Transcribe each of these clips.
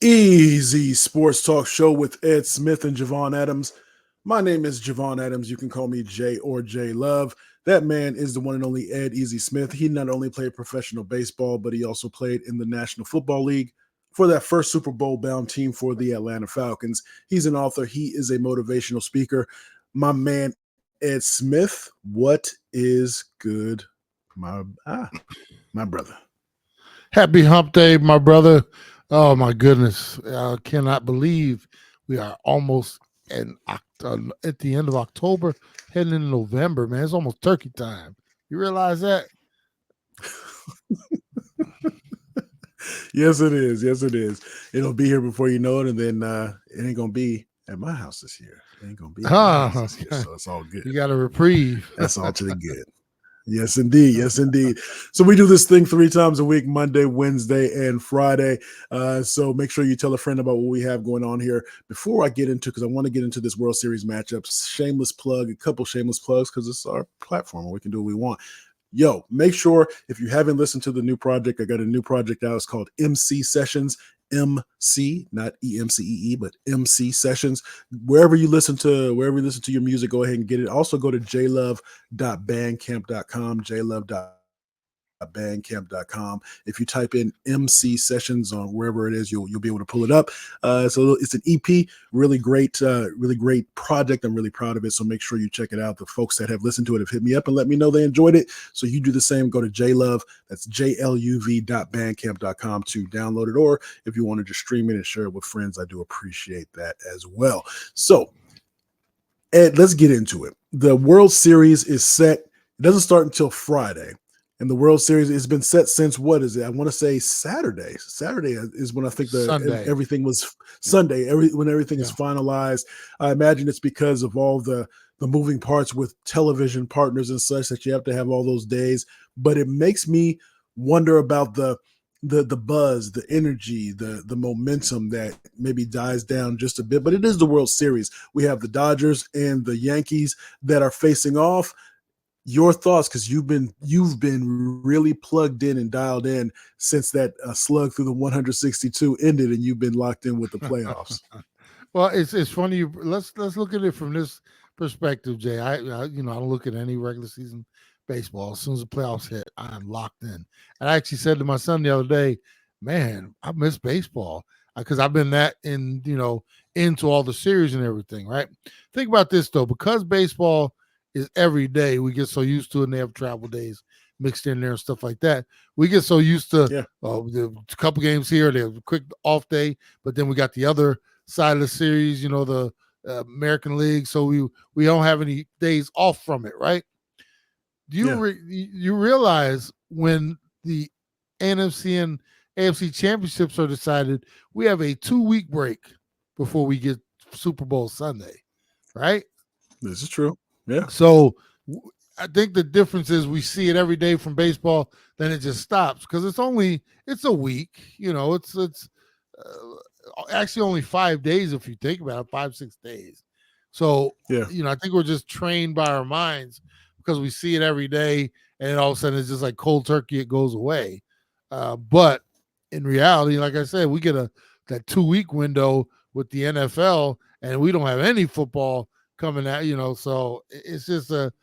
Easy Sports Talk Show with Ed Smith and Javon Adams. My name is Javon Adams. You can call me J or J Love. That man is the one and only Ed Easy Smith. He not only played professional baseball, but he also played in the National Football League for that first Super Bowl bound team for the Atlanta Falcons. He's an author, he is a motivational speaker. My man, Ed Smith, what is good, my brother? Happy hump day, my brother. Oh, my goodness. I cannot believe we are almost at the end of October, heading into November, man. It's almost turkey time. You realize that? Yes, it is. Yes, it is. It'll be here before you know it, and then it ain't gonna be at my house this year. It ain't gonna be at my house this year, so it's all good. You got a reprieve. That's all to the good. Yes, indeed. Yes, indeed. So we do this thing 3 times a week: Monday, Wednesday, and Friday. So make sure you tell a friend about what we have going on here. Before I get into, because I want to get into this World Series matchup, shameless plug, a couple shameless plugs, because it's our platform and we can do what we want. Yo, make sure if you haven't listened to the new project, I got a new project out. It's called MC Sessions. MC, not EMCEE, but MC Sessions. Wherever you listen to your music, go ahead and get it. Also go to jlove.bandcamp.com, jlove.bandcamp.com. If you type in MC Sessions on wherever it is, you'll be able to pull it up. So it's an EP, really great project. I'm really proud of it. So make sure you check it out. The folks that have listened to it have hit me up and let me know they enjoyed it. So you do the same. Go to jlove, that's jluv.bandcamp.com to download it. Or if you want to just stream it and share it with friends, I do appreciate that as well. So Ed, let's get into it. The World Series is set. It doesn't start until Friday. And the World Series has been set since, what is it? I want to say Saturday. Saturday is when I think everything was Sunday. When everything is finalized. I imagine it's because of all the moving parts with television partners and such that you have to have all those days. But it makes me wonder about the buzz, the energy, the momentum that maybe dies down just a bit. But it is the World Series. We have the Dodgers and the Yankees that are facing off. Your thoughts, because you've been really plugged in and dialed in since that slug through the 162 ended, and you've been locked in with the playoffs. Well, it's funny. Let's look at it from this perspective, Jay. I don't look at any regular season baseball. As soon as the playoffs hit, I'm locked in. And I actually said to my son the other day, "Man, I miss baseball because I've been that into all the series and everything." Right? Think about this though, because baseball is every day. We get so used to it, and they have travel days mixed in there and stuff like that. We get so used to the couple games here, they have a quick off day, but then we got the other side of the series, the American League. So we don't have any days off from it, right? Do you realize when the NFC and AFC championships are decided, we have a 2-week break before we get Super Bowl Sunday, right? This is true. Yeah. So I think the difference is we see it every day from baseball, then it just stops because it's a week. It's actually only 5 days if you think about it, 5-6 days. So I think we're just trained by our minds because we see it every day, and then all of a sudden it's just like cold turkey, it goes away. But in reality, like I said, we get that 2-week window with the NFL, and we don't have any football coming out, so it's just a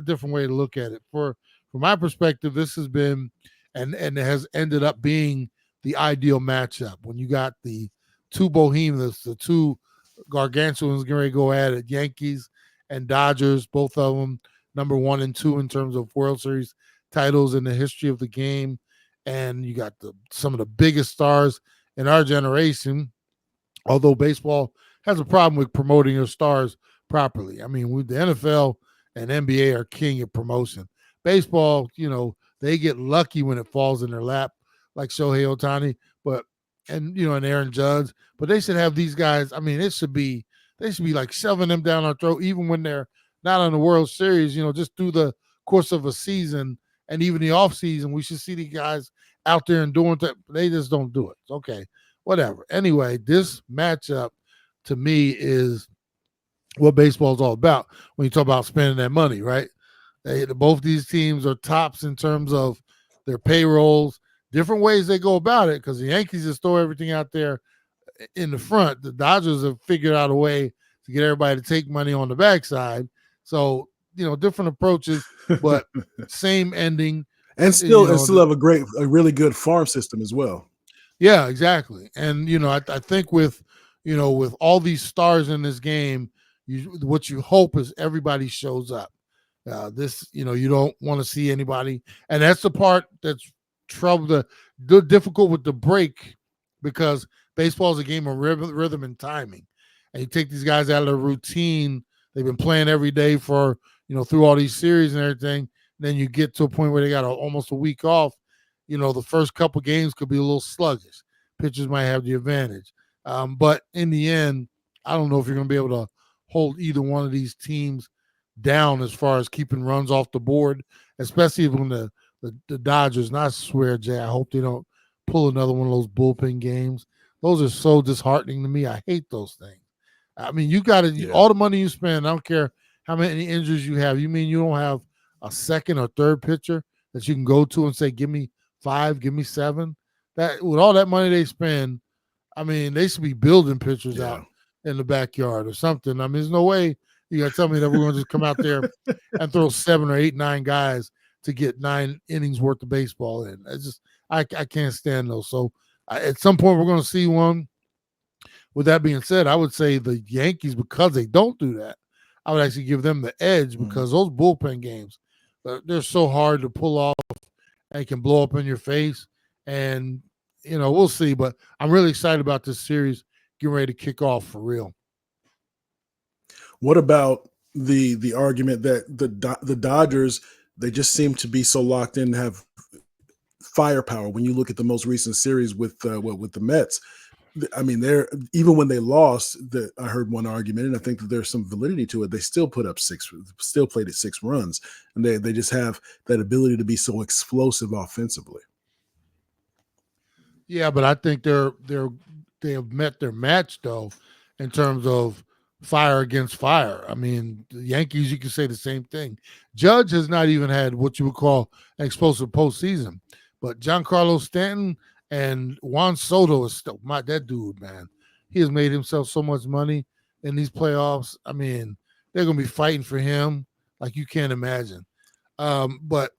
different way to look at it. From my perspective, this has been and it has ended up being the ideal matchup when you got the two behemoths, the two gargantuans getting ready to go at it, Yankees and Dodgers, both of them number 1 and 2 in terms of World Series titles in the history of the game, and you got some of the biggest stars in our generation. Although baseball has a problem with promoting your stars properly. I mean, the NFL and NBA are king of promotion. Baseball, they get lucky when it falls in their lap, like Shohei Ohtani, and Aaron Judge. But they should have these guys. I mean, they should be like shoving them down our throat, even when they're not on the World Series. Just through the course of a season and even the off season, we should see the guys out there and doing that. They just don't do it. Okay, whatever. Anyway, this matchup to me is what baseball is all about when you talk about spending that money, right? Both these teams are tops in terms of their payrolls. different ways they go about it, because the Yankees just throw everything out there in the front. The Dodgers have figured out a way to get everybody to take money on the backside. So, different approaches, but same ending. and still have a really good farm system as well. Yeah, exactly. And I think with with all these stars in this game, what you hope is everybody shows up. You don't want to see anybody, and that's the part that's difficult with the break, because baseball is a game of rhythm and timing, and you take these guys out of their routine. They've been playing every day for through all these series and everything. Then you get to a point where they got almost a week off. The first couple games could be a little sluggish. Pitchers might have the advantage, but in the end, I don't know if you're going to be able to hold either one of these teams down as far as keeping runs off the board, especially when the Dodgers. And I swear, Jay, I hope they don't pull another one of those bullpen games. Those are so disheartening to me. I hate those things. I mean, you got all the money you spend. I don't care how many injuries you have. You mean you don't have a second or third pitcher that you can go to and say, give me 5, give me 7? That with all that money they spend, I mean, they should be building pitchers out in the backyard or something. I mean, there's no way you got to tell me that we're going to just come out there and throw 7 or 8, 9 guys to get 9 innings worth of baseball in. I can't stand those. So at some point we're going to see one. With that being said, I would say the Yankees, because they don't do that, I would actually give them the edge, because those bullpen games, they're so hard to pull off and can blow up in your face. And, we'll see. But I'm really excited about this series getting ready to kick off for real. What about the argument that the Dodgers, they just seem to be so locked in, have firepower? When you look at the most recent series with the Mets, I mean, they're, even when they lost, I heard one argument, and I think that there's some validity to it. They still played at 6 runs, and they just have that ability to be so explosive offensively. Yeah, but I think they have met their match, though, in terms of fire against fire. I mean, the Yankees, you can say the same thing. Judge has not even had what you would call an explosive postseason, but Giancarlo Stanton and Juan Soto is still that dude, man. He has made himself so much money in these playoffs. I mean, they're going to be fighting for him like you can't imagine. But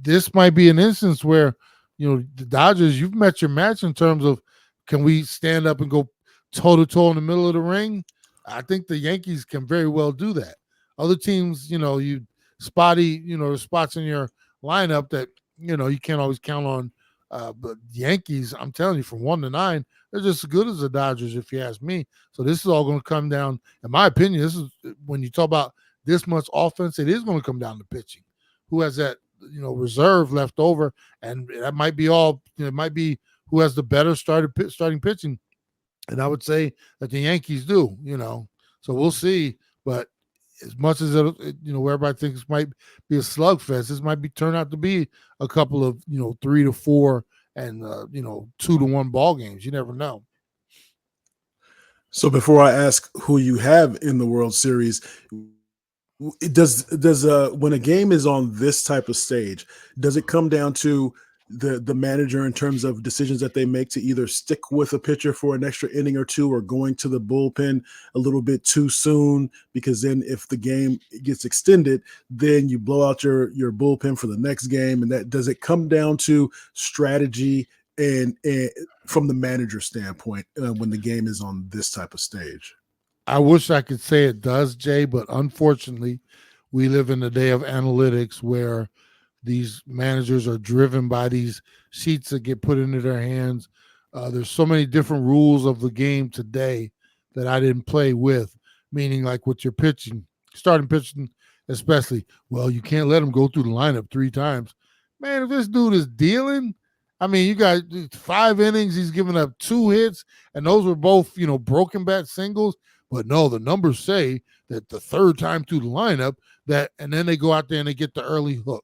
this might be an instance where, the Dodgers, you've met your match in terms of, can we stand up and go toe-to-toe in the middle of the ring? I think the Yankees can very well do that. Other teams, you spotty, spots in your lineup that, you can't always count on. But the Yankees, I'm telling you, from 1 to 9, they're just as good as the Dodgers, if you ask me. So this is all going to come down, in my opinion, this is when you talk about this much offense, it is going to come down to pitching. Who has that, reserve left over, and that might be all. It might be who has the better starting pitching, and I would say that the Yankees do. So we'll see. But as much as where everybody thinks it might be a slugfest, this might turn out to be a couple of 3 to 4 and 2 to 1 ball games. You never know. So before I ask who you have in the World Series, does when a game is on this type of stage, does it come down to the manager in terms of decisions that they make to either stick with a pitcher for an extra inning or 2, or going to the bullpen a little bit too soon? Because then if the game gets extended, then you blow out your bullpen for the next game. And that, does it come down to strategy and from the manager standpoint when the game is on this type of stage? I wish I could say it does, Jay, but unfortunately, we live in the day of analytics where these managers are driven by these sheets that get put into their hands. There's so many different rules of the game today that I didn't play with, meaning like with your pitching, starting pitching especially. Well, you can't let him go through the lineup 3 times. Man, if this dude is dealing, I mean, you got 5 innings, he's given up 2 hits, and those were both, broken bat singles. But no, the numbers say that the 3rd time through the lineup, and then they go out there and they get the early hook.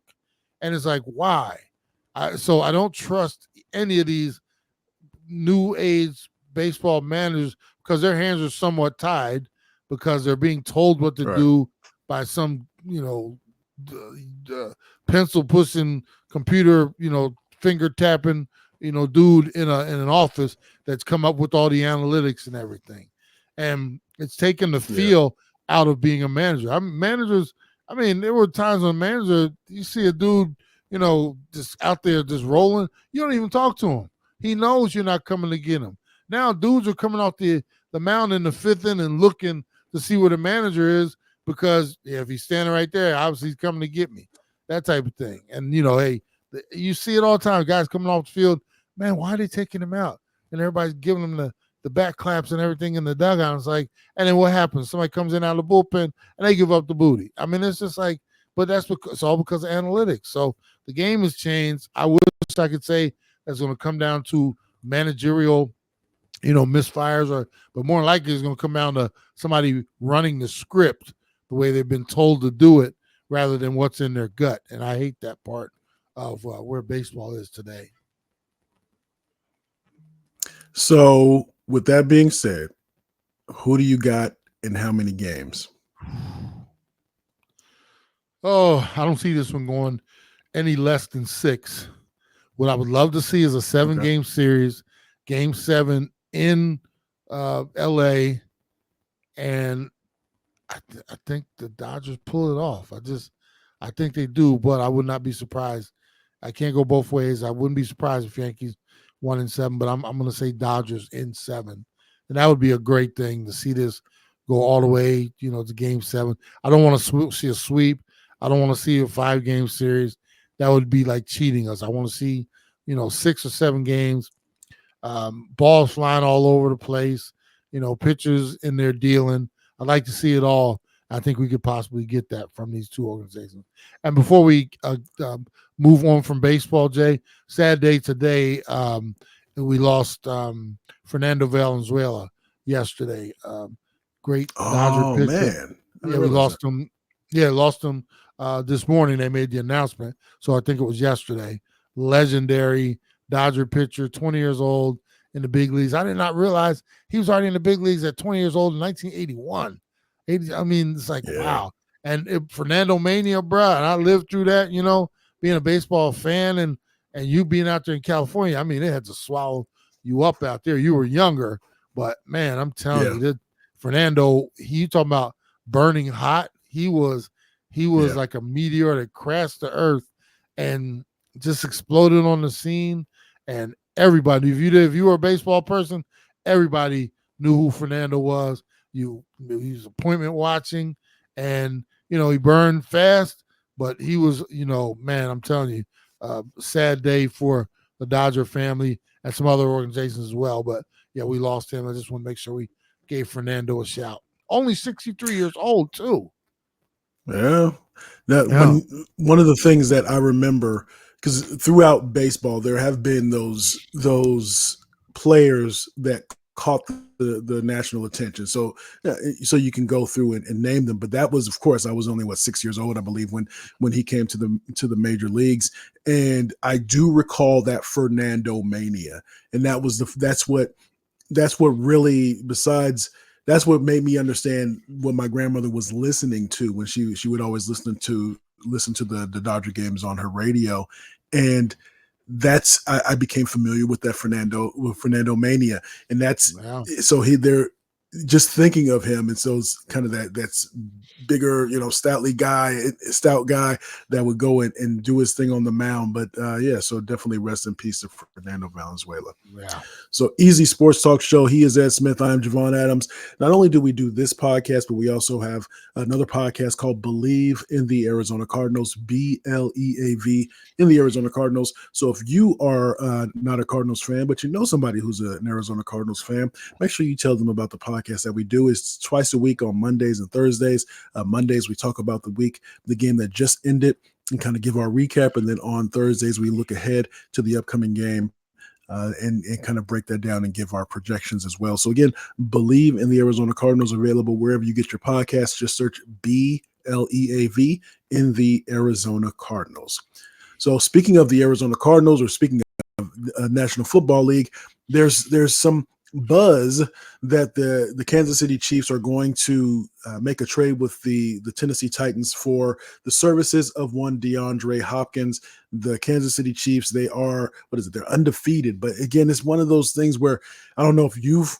And it's like, why? So I don't trust any of these new age baseball managers, because their hands are somewhat tied, because they're being told what to do by some, pencil pushing computer, finger tapping, dude in an office that's come up with all the analytics and everything. And it's taken the feel out of being a manager. There were times when a manager, you see a dude, just out there just rolling. You don't even talk to him. He knows you're not coming to get him. Now dudes are coming off the mound in the fifth inning looking to see where the manager is because if he's standing right there, obviously he's coming to get me. That type of thing. And, hey, you see it all the time. Guys coming off the field, man, why are they taking him out? And everybody's giving them the back claps and everything in the dugout. It's like, and then what happens? Somebody comes in out of the bullpen and they give up the booty. I mean, it's just like, but it's all because of analytics. So the game has changed. I wish I could say that's going to come down to managerial, misfires, but more likely it's going to come down to somebody running the script the way they've been told to do it rather than what's in their gut. And I hate that part of where baseball is today. So with that being said, who do you got in how many games? Oh, I don't see this one going any less than 6. What I would love to see is a 7-game series, Game 7 in L.A., and I think the Dodgers pull it off. I think they do, but I would not be surprised. I can't go both ways. I wouldn't be surprised if Yankees won in 7, but I'm going to say Dodgers in 7, and that would be a great thing to see this go all the way, to Game 7. I don't want to see a sweep. I don't want to see a 5-game series. That would be like cheating us. I want to see, 6 or 7 games, balls flying all over the place, pitchers in there dealing. I'd like to see it all. I think we could possibly get that from these two organizations. And before we move on from baseball, Jay, sad day today. We lost Fernando Valenzuela yesterday. Great Dodger pitcher. Man. Yeah, we lost him. Yeah, lost him this morning. They made the announcement. So I think it was yesterday. Legendary Dodger pitcher, 20 years old in the big leagues. I did not realize he was already in the big leagues at 20 years old in 1981. It's like, wow. And Fernando Mania, bro, and I lived through that, being a baseball fan and you being out there in California. I mean, it had to swallow you up out there. You were younger, but, man, I'm telling you, that Fernando, you talking about burning hot. He was like a meteor that crashed the earth and just exploded on the scene. And everybody, if you were a baseball person, everybody knew who Fernando was. He was appointment watching, and he burned fast, but he was, man, I'm telling you, sad day for the Dodger family and some other organizations as well. But yeah, we lost him. I just want to make sure we gave Fernando a shout. Only 63 years old too. Yeah. One of the things that I remember, because throughout baseball there have been those players that caught the national attention. So you can go through and name them. But that was, of course, I was only 6 years old, I believe, when he came to the major leagues. And I do recall that Fernando mania. And that's what really, besides, that's what made me understand what my grandmother was listening to when she would always listen to the Dodger games on her radio. And I became familiar with that Fernando mania. And so they're just thinking of him. And so it's kind of that's bigger, stout guy that would go and do his thing on the mound. But so definitely rest in peace to Fernando Valenzuela. Yeah. So Easy Sports Talk Show. He is Ed Smith. I am Javon Adams. Not only do we do this podcast, but we also have another podcast called Believe in the Arizona Cardinals, BLEAV in the Arizona Cardinals. So if you are not a Cardinals fan, but you know somebody who's an Arizona Cardinals fan, make sure you tell them about the podcast that we do. It's twice a week on Mondays and Thursdays. Mondays, we talk about the game that just ended and kind of give our recap. And then on Thursdays, we look ahead to the upcoming game and kind of break that down and give our projections as well. So again, Believe in the Arizona Cardinals, available wherever you get your podcasts. Just search BLEAV in the Arizona Cardinals. So speaking of the Arizona Cardinals, or speaking of National Football League, there's some buzz that the Kansas City Chiefs are going to make a trade with the Tennessee Titans for the services of one DeAndre Hopkins. The Kansas City Chiefs, they are, what is it? They're undefeated. But again, it's one of those things where I don't know if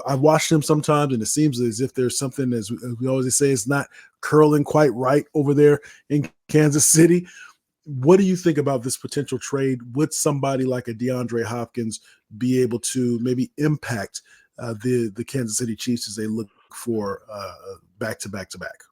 I've watched them sometimes, and it seems as if there's something, as we always say, it's not curling quite right over there in Kansas City. What do you think about this potential trade? Would somebody like a DeAndre Hopkins be able to maybe impact the Kansas City Chiefs as they look for back to back to back?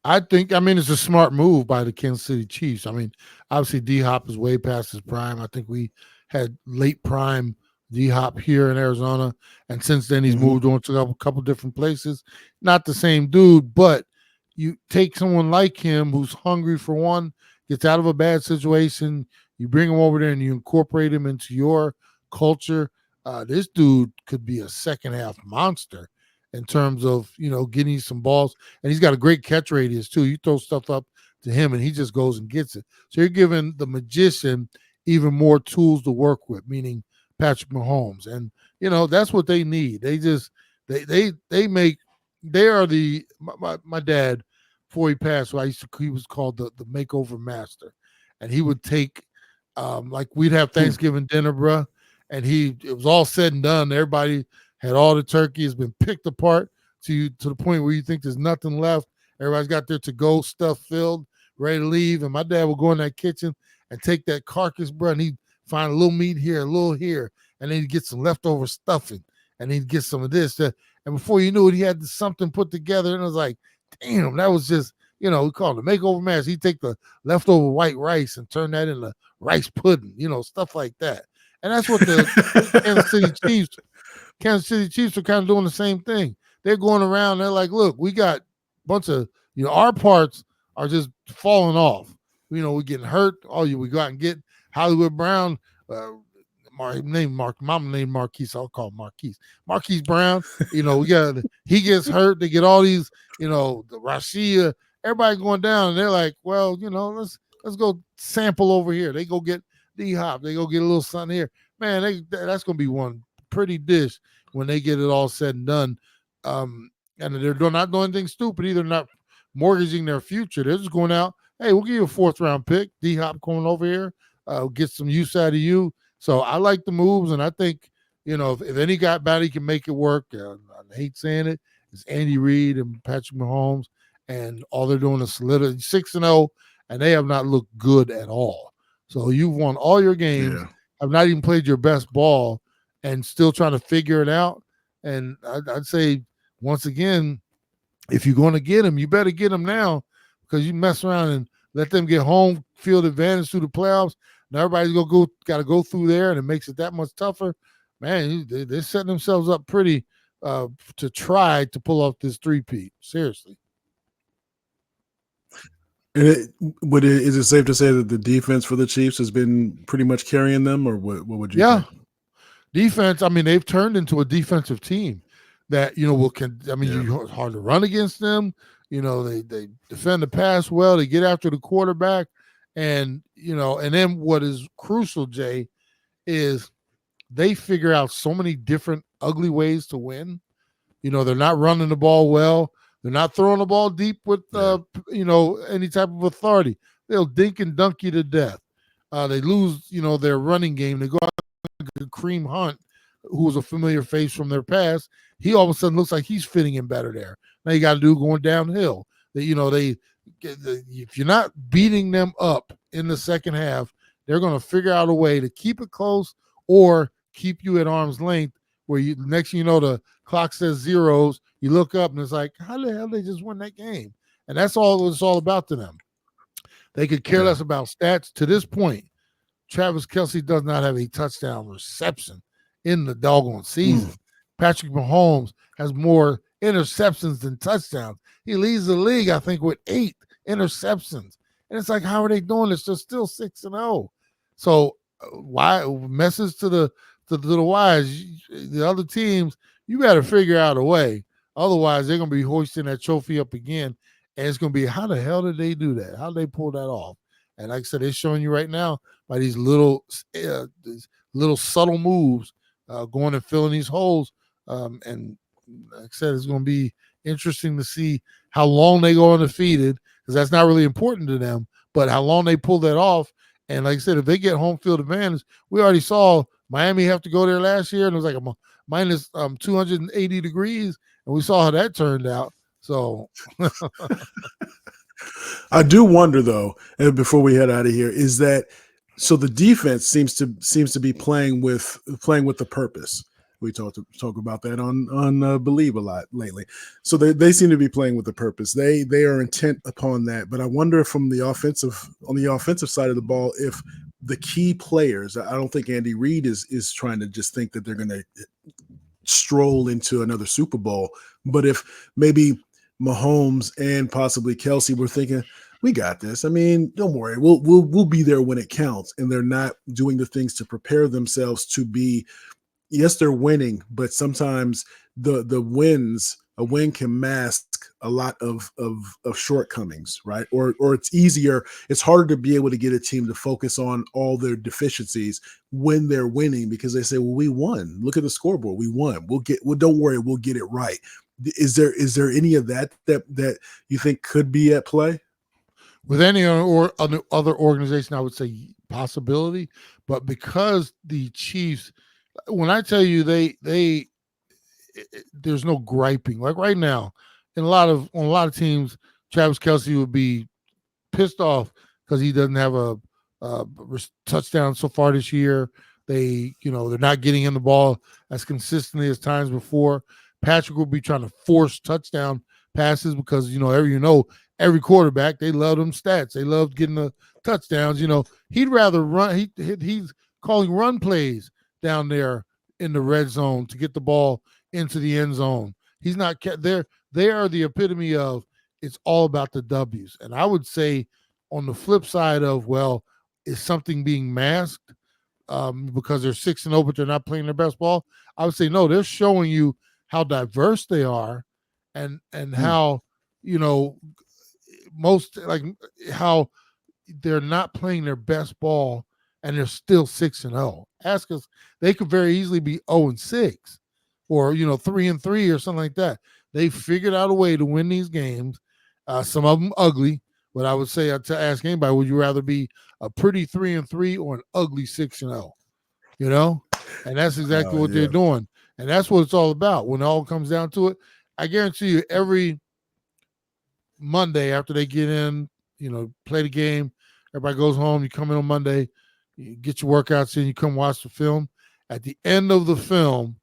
I mean, it's a smart move by the Kansas City Chiefs. I mean, obviously D Hop is way past his prime. I think we had late prime D Hop here in Arizona, and since then he's moved on to a couple different places. Not the same dude, but you take someone like him who's hungry for one, gets out of a bad situation, you bring him over there and you incorporate him into your culture. This dude could be a second half monster in terms of, getting you some balls. And he's got a great catch radius too. You throw stuff up to him and he just goes and gets it. So you're giving the magician even more tools to work with, meaning Patrick Mahomes. And, that's what they need. They just, they are my dad, before he passed, he was called the makeover master. And he would take, like we'd have Thanksgiving dinner, bruh, and it was all said and done. Everybody had all the turkey has been picked apart to the point where you think there's nothing left. Everybody's got their to-go stuff filled, ready to leave. And my dad would go in that kitchen and take that carcass, bro, and he'd find a little meat here, a little here, and then he'd get some leftover stuffing, and he'd get some of this. And before you knew it, he had something put together, and it was like, damn, that was just, we call it the makeover master. He'd take the leftover white rice and turn that into rice pudding, stuff like that. And that's what the Kansas City Chiefs are kind of doing the same thing. They're going around. They're like, look, we got a bunch of, our parts are just falling off. We're getting hurt. We go out and get Hollywood Brown. Mama named Marquise. I'll call him Marquise. Marquise Brown. He gets hurt. They get all these, the Rashia, everybody going down. And they're like, well, let's go sample over here. They go get D-Hop. They go get a little something here. Man, that's going to be one pretty dish when they get it all said and done. And they're not doing anything stupid either, not mortgaging their future. They're just going out, hey, we'll give you a 4th round pick. D-Hop coming over here, get some use out of you. So I like the moves, and I think, if anybody can make it work, I hate saying it, it's Andy Reid and Patrick Mahomes, and all they're doing is solidify 6-0, and they have not looked good at all. So you've won all your games, have not even played your best ball, and still trying to figure it out. And I'd say, once again, if you're going to get them, you better get them now, because you mess around and let them get home field advantage through the playoffs. Now everybody's got to go through there, and it makes it that much tougher. Man, they're setting themselves up pretty to try to pull off this three-peat. Seriously. And is it safe to say that the defense for the Chiefs has been pretty much carrying them, or what would you think? Defense, I mean, they've turned into a defensive team that, it's hard to run against them. They defend the pass well. They get after the quarterback. And, and then what is crucial, Jay, is they figure out so many different ugly ways to win. They're not running the ball well. They're not throwing the ball deep with, any type of authority. They'll dink and dunk you to death. They lose, their running game. They go out to Kareem Hunt, who was a familiar face from their past. He all of a sudden looks like he's fitting in better there. Now you got to do going downhill. If you're not beating them up in the second half, they're going to figure out a way to keep it close or keep you at arm's length, where next thing you know, the clock says zeros. You look up and it's like, how the hell they just win that game? And that's all it's all about to them. They could care less about stats. To this point, Travis Kelce does not have a touchdown reception in the doggone season. Patrick Mahomes has more interceptions than touchdowns. He leads the league, I think, with 8 interceptions. And it's like, how are they doing this? They're still 6-0. So why message to the wise, the other teams, you got to figure out a way. Otherwise, they're going to be hoisting that trophy up again. And it's going to be, how the hell did they do that? How did they pull that off? And like I said, they're showing you right now by these little subtle moves going and filling these holes. And like I said, it's going to be interesting to see how long they go undefeated, because that's not really important to them, but how long they pull that off. And like I said, if they get home field advantage, we already saw Miami have to go there last year, and it was like a minus 280 degrees, and we saw how that turned out. So I do wonder though, and before we head out of here, is that so the defense seems to be playing with the purpose. We talk about that on Believe a lot lately. So they seem to be playing with the purpose. They are intent upon that. But I wonder on the offensive side of the ball, if the key players, I don't think Andy Reid is trying to just think that they're going to stroll into another Super Bowl. But if maybe Mahomes and possibly Kelsey were thinking, we got this. I mean, don't worry. We'll be there when it counts. And they're not doing the things to prepare themselves to be. Yes, they're winning, but sometimes a win can mask a lot of shortcomings, right? Or it's harder to be able to get a team to focus on all their deficiencies when they're winning, because they say, well, we won. Look at the scoreboard. We won. Don't worry, we'll get it right. Is there any of that you think could be at play? With any other organization, I would say possibility, but because the Chiefs, when I tell you there's no griping. Like right now, on a lot of teams, Travis Kelce would be pissed off because he doesn't have a touchdown so far this year. They're not getting in the ball as consistently as times before. Patrick will be trying to force touchdown passes because every quarterback, they love them stats. They love getting the touchdowns. He'd rather run. He's calling run plays down there in the red zone to get the ball into the end zone. He's not there. They are the epitome of it's all about the W's. And I would say on the flip side of, well, is something being masked because they're 6-0, but they're not playing their best ball? I would say no. They're showing you how diverse they are, and how how they're not playing their best ball and they're still 6-0. Ask us, they could very easily be 0-6 or 3-3 or something like that. They figured out a way to win these games. Some of them ugly, but I would say to ask anybody, would you rather be a pretty 3-3 or an ugly 6-0? And that's exactly what they're doing. And that's what it's all about. When it all comes down to it, I guarantee you every Monday after they get in, play the game, everybody goes home, you come in on Monday, you get your workouts in, you come watch the film. At the end of the film,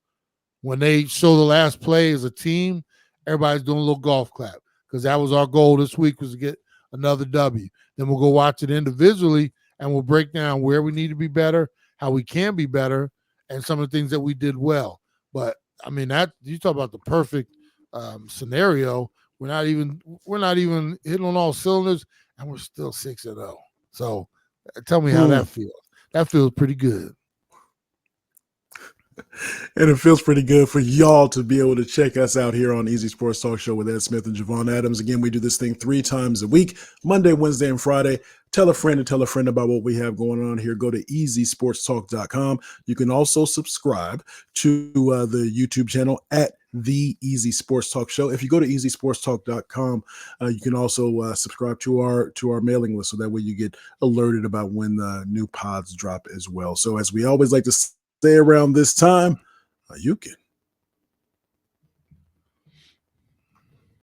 when they show the last play as a team, everybody's doing a little golf clap, because that was our goal this week, was to get another W. Then we'll go watch it individually, and we'll break down where we need to be better, how we can be better, and some of the things that we did well. But I mean, that you talk about the perfect scenario. We're not even hitting on all cylinders, and we're still 6-0. So tell me how that feels. That feels pretty good. And it feels pretty good for y'all to be able to check us out here on Easy Sports Talk Show with Ed Smith and Javon Adams. Again, we do this thing 3 times a week, Monday, Wednesday, and Friday. Tell a friend about what we have going on here. Go to easysportstalk.com. You can also subscribe to the YouTube channel at The Easy Sports Talk Show. If you go to easysportstalk.com, you can also subscribe to our mailing list, so that way you get alerted about when the new pods drop as well. So as we always like to say around this time, you can